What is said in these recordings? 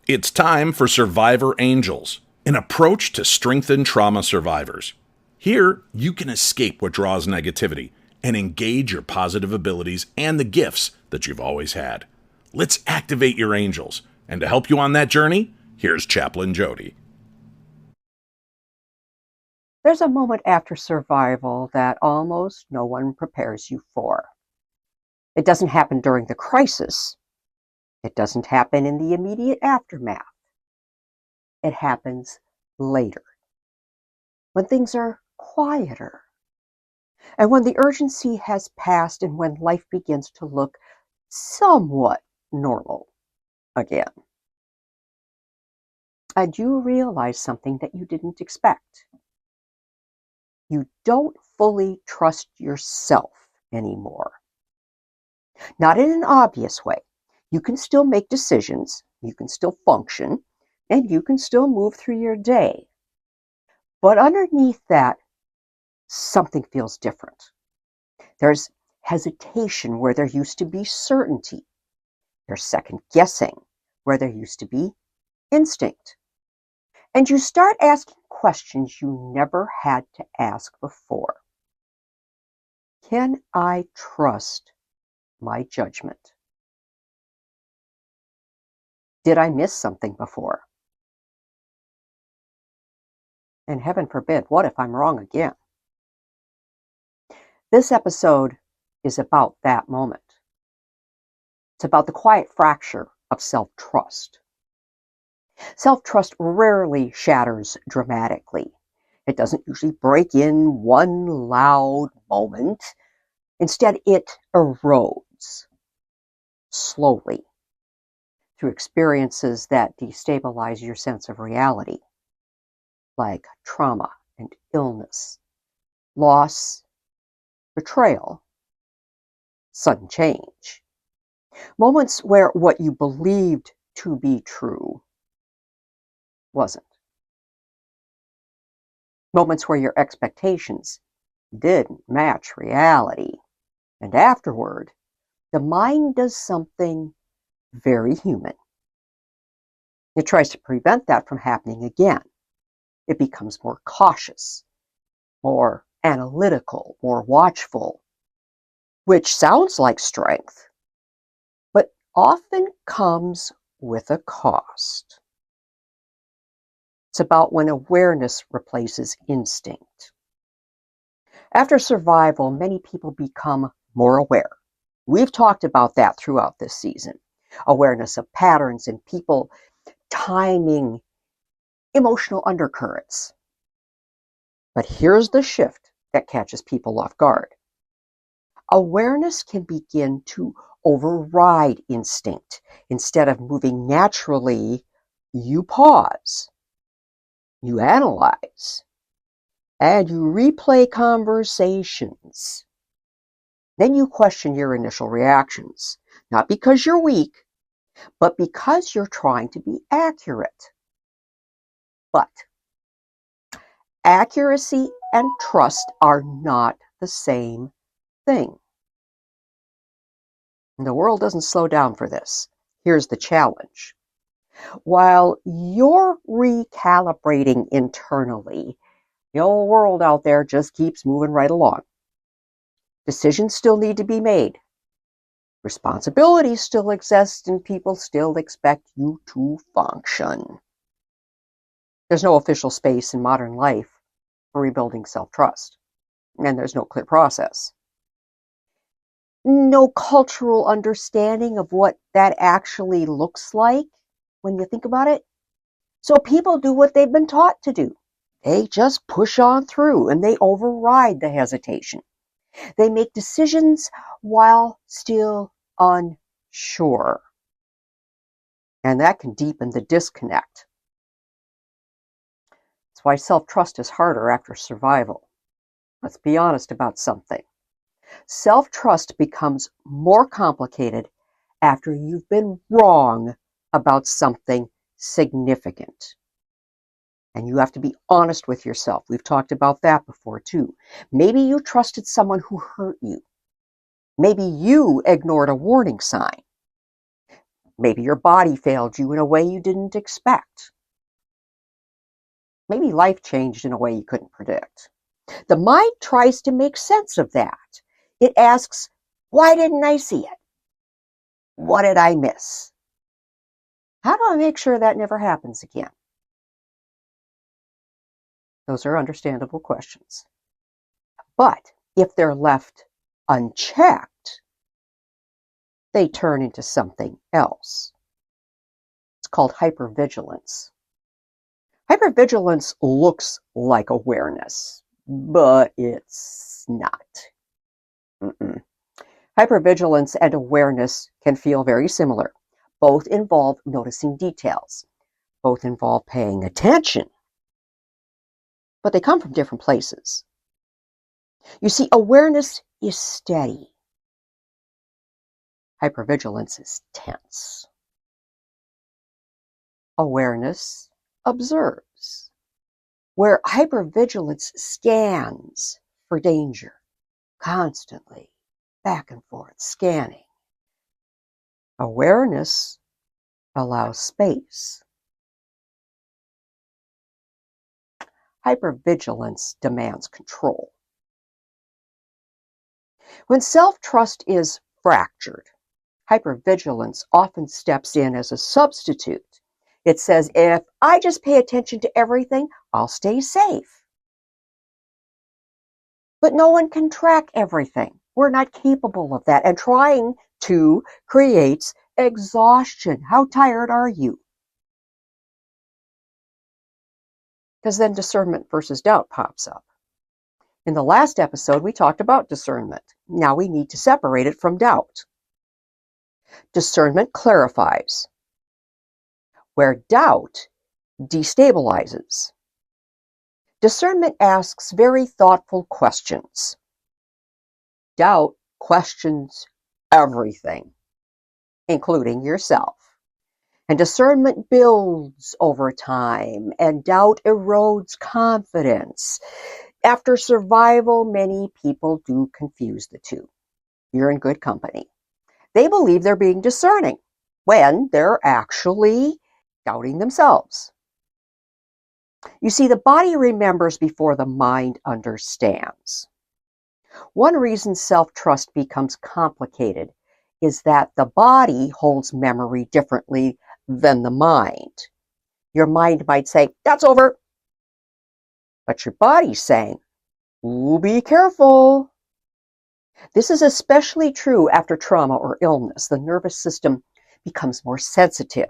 It's time for Survivor Angels, an approach to strengthen trauma survivors. Here, you can escape what draws negativity and engage your positive abilities and the gifts that you've always had. Let's activate your angels. And to help you on that journey, here's Chaplain Jody. There's a moment after survival that almost no one prepares you for. It doesn't happen during the crisis. It doesn't happen in the immediate aftermath. It happens later, when things are quieter, and when the urgency has passed and when life begins to look somewhat normal again. And you realize something that you didn't expect. You don't fully trust yourself anymore. Not in an obvious way. You can still make decisions, you can still function, and you can still move through your day. But underneath that, something feels different. There's hesitation where there used to be certainty. There's second guessing where there used to be instinct. And you start asking questions you never had to ask before. Can I trust my judgment? Did I miss something before? And heaven forbid, what if I'm wrong again? This episode is about that moment. It's about the quiet fracture of self-trust. Self-trust rarely shatters dramatically. It doesn't usually break in one loud moment. Instead, it erodes slowly through experiences that destabilize your sense of reality, like trauma and illness, loss, betrayal, sudden change. Moments where what you believed to be true wasn't. Moments where your expectations didn't match reality. And afterward, the mind does something very human. It tries to prevent that from happening again. It becomes more cautious, more analytical, more watchful, which sounds like strength, but often comes with a cost. It's about when awareness replaces instinct. After survival, many people become more aware. We've talked about that throughout this season. Awareness of patterns in people, timing, emotional undercurrents. But here's the shift that catches people off guard. Awareness can begin to override instinct. Instead of moving naturally, you pause. You analyze, and you replay conversations. Then you question your initial reactions, not because you're weak, but because you're trying to be accurate. But accuracy and trust are not the same thing. And the world doesn't slow down for this. Here's the challenge. While you're recalibrating internally, the old world out there just keeps moving right along. Decisions still need to be made. Responsibilities still exist, and people still expect you to function. There's no official space in modern life for rebuilding self-trust, and there's no clear process. No cultural understanding of what that actually looks like when you think about it. So people do what they've been taught to do. They just push on through and they override the hesitation. They make decisions while still unsure. And that can deepen the disconnect. That's why self-trust is harder after survival. Let's be honest about something. Self-trust becomes more complicated after you've been wrong about something significant. And you have to be honest with yourself. We've talked about that before too. Maybe you trusted someone who hurt you. Maybe you ignored a warning sign. Maybe your body failed you in a way you didn't expect. Maybe life changed in a way you couldn't predict. The mind tries to make sense of that. It asks, why didn't I see it? What did I miss? How do I make sure that never happens again? Those are understandable questions. But if they're left unchecked, they turn into something else. It's called hypervigilance. Hypervigilance looks like awareness, but it's not. Hypervigilance and awareness can feel very similar. Both involve noticing details. Both involve paying attention. But they come from different places. You see, awareness is steady. Hypervigilance is tense. Awareness observes, where hypervigilance scans for danger, constantly, back and forth, scanning. Awareness allows space. Hypervigilance demands control. When self-trust is fractured, hypervigilance often steps in as a substitute. It says, if I just pay attention to everything, I'll stay safe. But no one can track everything. We're not capable of that. And trying to creates exhaustion. How tired are you? Because then discernment versus doubt pops up. In the last episode, we talked about discernment. Now we need to separate it from doubt. Discernment clarifies, where doubt destabilizes. Discernment asks very thoughtful questions. Doubt questions everything, including yourself. And discernment builds over time, and doubt erodes confidence. After survival, many people do confuse the two. You're in good company. They believe they're being discerning when they're actually doubting themselves. You see, the body remembers before the mind understands. One reason self-trust becomes complicated is that the body holds memory differently than the mind. Your mind might say, that's over. But your body's saying, ooh, be careful. This is especially true after trauma or illness. The nervous system becomes more sensitive.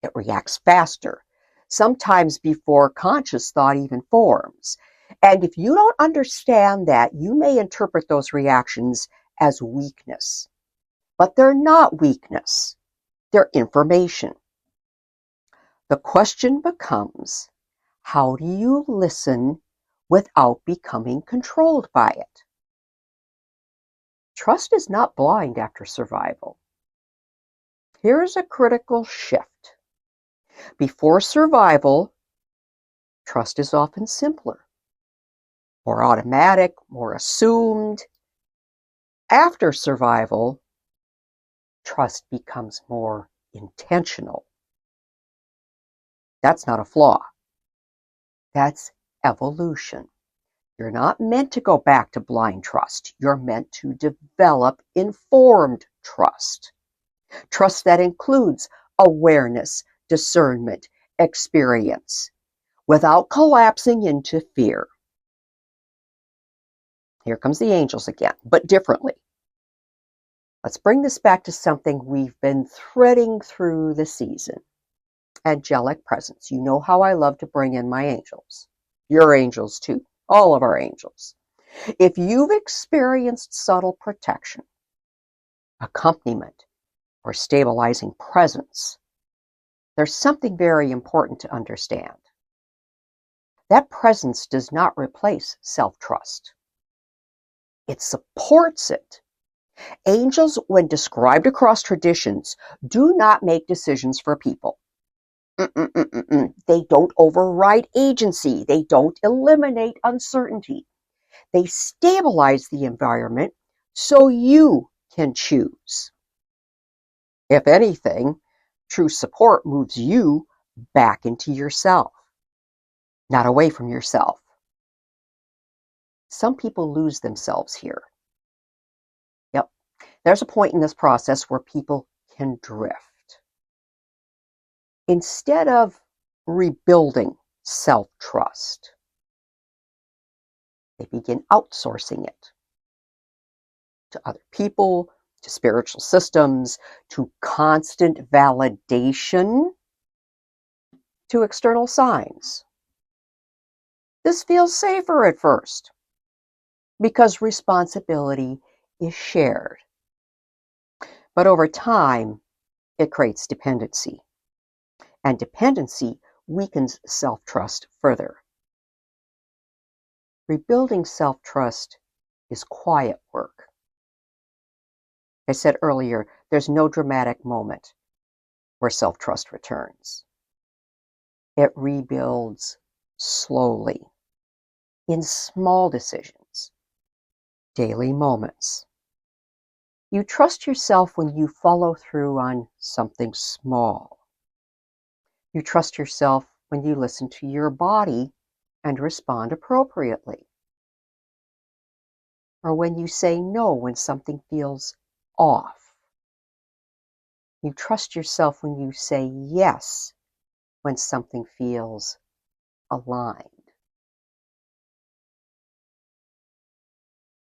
It reacts faster, sometimes before conscious thought even forms. And if you don't understand that, you may interpret those reactions as weakness. But they're not weakness. They're information. The question becomes, how do you listen without becoming controlled by it? Trust is not blind after survival. Here's a critical shift. Before survival, trust is often simpler, more automatic, more assumed. After survival, trust becomes more intentional. That's not a flaw. That's evolution. You're not meant to go back to blind trust. You're meant to develop informed trust. Trust that includes awareness, discernment, experience, without collapsing into fear. Here comes the angels again, but differently. Let's bring this back to something we've been threading through the season. Angelic presence. You know how I love to bring in my angels. Your angels too. All of our angels. If you've experienced subtle protection, accompaniment, or stabilizing presence, there's something very important to understand. That presence does not replace self-trust. It supports it. Angels, when described across traditions, do not make decisions for people. They don't override agency. They don't eliminate uncertainty. They stabilize the environment so you can choose. If anything, true support moves you back into yourself, not away from yourself. Some people lose themselves here. Yep, there's a point in this process where people can drift. Instead of rebuilding self-trust, they begin outsourcing it to other people, to spiritual systems, to constant validation, to external signs. This feels safer at first because responsibility is shared. But over time, it creates dependency. And dependency weakens self-trust further. Rebuilding self-trust is quiet work. I said earlier, there's no dramatic moment where self-trust returns. It rebuilds slowly, in small decisions, daily moments. You trust yourself when you follow through on something small. You trust yourself when you listen to your body and respond appropriately. Or when you say no when something feels off. You trust yourself when you say yes when something feels aligned.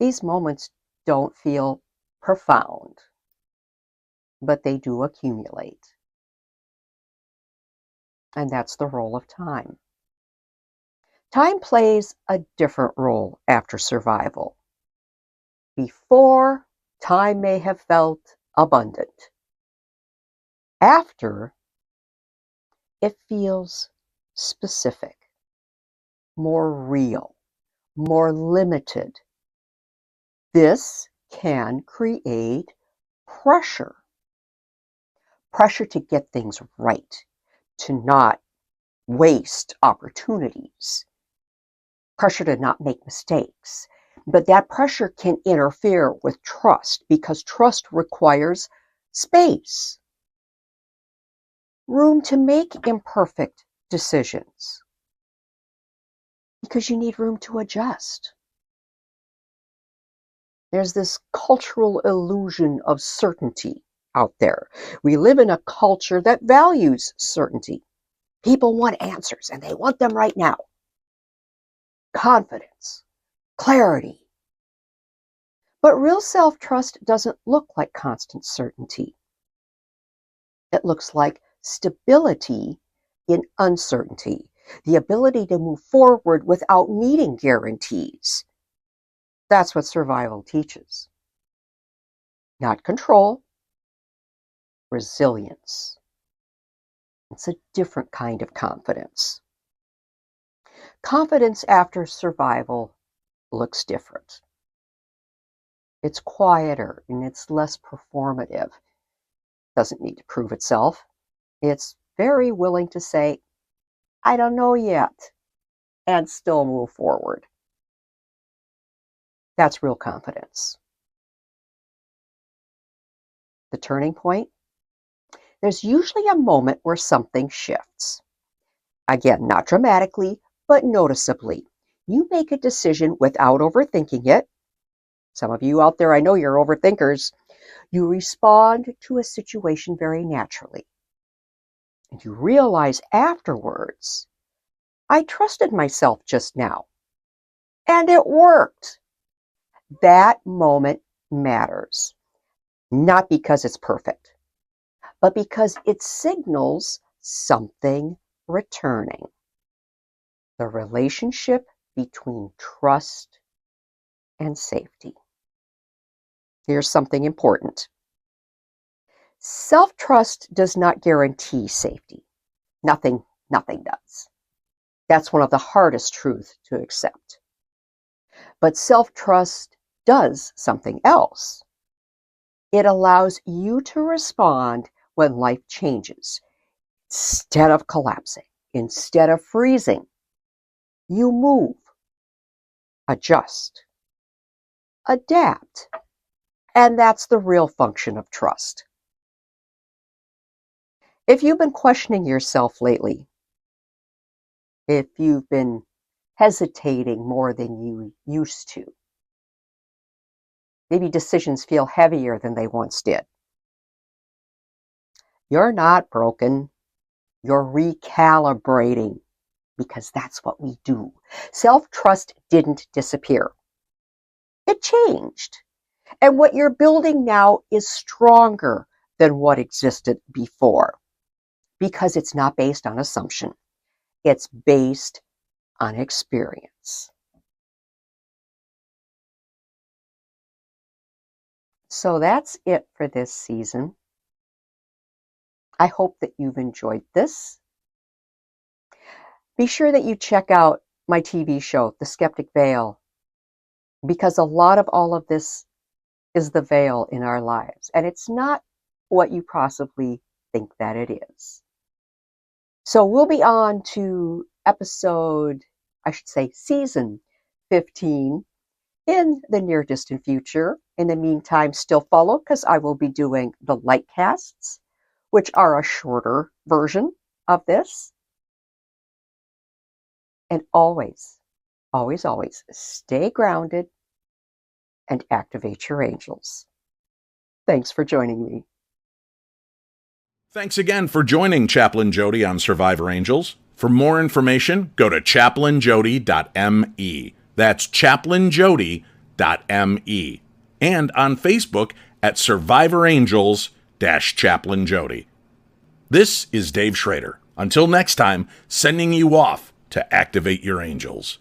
These moments don't feel profound, but they do accumulate. And that's the role of time. Time plays a different role after survival. Before, time may have felt abundant. After, it feels specific, more real, more limited. This can create pressure. Pressure to get things right, to not waste opportunities, pressure to not make mistakes. But that pressure can interfere with trust because trust requires space, room to make imperfect decisions, because you need room to adjust. There's this cultural illusion of certainty out there. We live in a culture that values certainty. People want answers, and they want them right now. Confidence, clarity. But real self-trust doesn't look like constant certainty. It looks like stability in uncertainty, the ability to move forward without needing guarantees. That's what survival teaches. Not control, resilience. It's a different kind of confidence. Confidence after survival looks different. It's quieter and it's less performative. Doesn't need to prove itself. It's very willing to say, I don't know yet, and still move forward. That's real confidence. The turning point? There's usually a moment where something shifts. Again, not dramatically, but noticeably. You make a decision without overthinking it. Some of you out there, I know you're overthinkers. You respond to a situation very naturally. And you realize afterwards, I trusted myself just now. And it worked. That moment matters. Not because it's perfect, but because it signals something returning. The relationship between trust and safety. Here's something important. Self-trust does not guarantee safety. Nothing does. That's one of the hardest truths to accept. But self-trust does something else. It allows you to respond when life changes. Instead of collapsing, instead of freezing, you move, adjust, adapt. And that's the real function of trust. If you've been questioning yourself lately, if you've been hesitating more than you used to, maybe decisions feel heavier than they once did, you're not broken. You're recalibrating, because that's what we do. Self-trust didn't disappear. It changed. And what you're building now is stronger than what existed before, because it's not based on assumption. It's based on experience. So that's it for this season. I hope that you've enjoyed this. Be sure that you check out my TV show, The Skeptic Veil, because a lot of all of this is the veil in our lives, and it's not what you possibly think that it is. So we'll be on to season 15 in the near distant future. In the meantime, still follow, because I will be doing the Lightcasts, which are a shorter version of this. And always, always, always stay grounded and activate your angels. Thanks for joining me. Thanks again for joining Chaplain Jody on Survivor Angels. For more information, go to chaplainjody.me. That's chaplainjody.me. And on Facebook at Survivor Angels-Chaplain Jody. This is Dave Schrader. Until next time, sending you off to activate your angels.